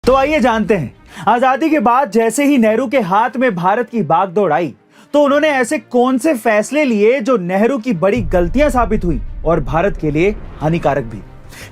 तो आइए जानते हैं, आजादी के बाद जैसे ही नेहरू के हाथ में भारत की बागडोर आई तो उन्होंने ऐसे कौन से फैसले लिए जो नेहरू की बड़ी गलतियां साबित हुई और भारत के लिए हानिकारक भी।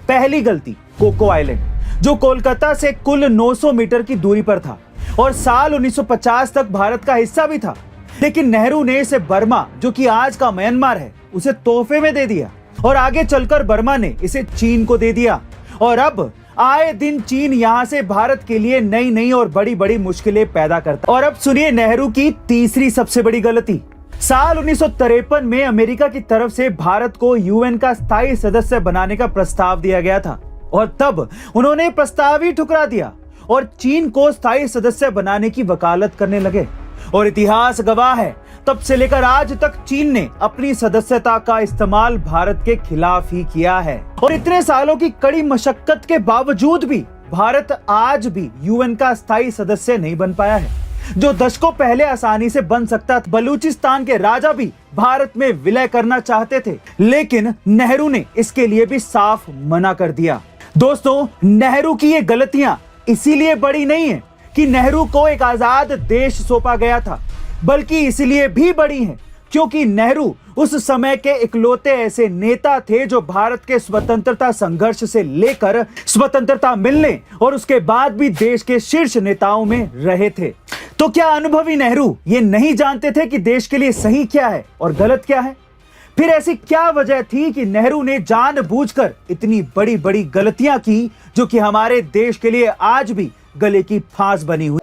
पहली गलती, कोको आइलैंड, जो कोलकाता से कुल 900 मीटर की दूरी पर था और साल 1950 तक भारत का हिस्सा भी था। लेकिन नेहरू ने इसे बर्मा, जो कि आज का म्यांमार है, उसे तोहफे में दे दिया और आगे चलकर बर्मा ने इसे चीन को दे दिया। और अब आए दिन चीन यहां से भारत के लिए नई नई और बड़ी बड़ी मुश्किलें पैदा करता। और अब सुनिए नेहरू की तीसरी सबसे बड़ी गलती। साल 1953 में अमेरिका की तरफ से भारत को यूएन का स्थायी सदस्य बनाने का प्रस्ताव दिया गया था और तब उन्होंने प्रस्ताव ही ठुकरा दिया और चीन को स्थायी सदस्य बनाने की वकालत करने लगे। और इतिहास गवाह है, तब से लेकर आज तक चीन ने अपनी सदस्यता का इस्तेमाल भारत के खिलाफ ही किया है। और इतने सालों की कड़ी मशक्कत के बावजूद भी भारत आज भी यूएन का स्थायी सदस्य नहीं बन पाया है, जो दशकों पहले आसानी से बन सकता था। बलूचिस्तान के राजा भी भारत में विलय करना चाहते थे, लेकिन नेहरू ने इसके लिए भी साफ मना कर दिया। दोस्तों, नेहरू की ये गलतियां इसीलिए बड़ी नहीं है कि नेहरू को एक आजाद देश सौंपा गया था, बल्कि इसलिए भी बड़ी है क्योंकि नेहरू उस समय के इकलौते ऐसे नेता थे जो भारत के स्वतंत्रता संघर्ष से लेकर स्वतंत्रता मिलने और उसके बाद भी देश के शीर्ष नेताओं में रहे थे। तो क्या अनुभवी नेहरू ये नहीं जानते थे कि देश के लिए सही क्या है और गलत क्या है? फिर ऐसी क्या वजह थी कि नेहरू ने जानबूझकर इतनी बड़ी बड़ी गलतियां की जो कि हमारे देश के लिए आज भी गले की फांस बनी हुई।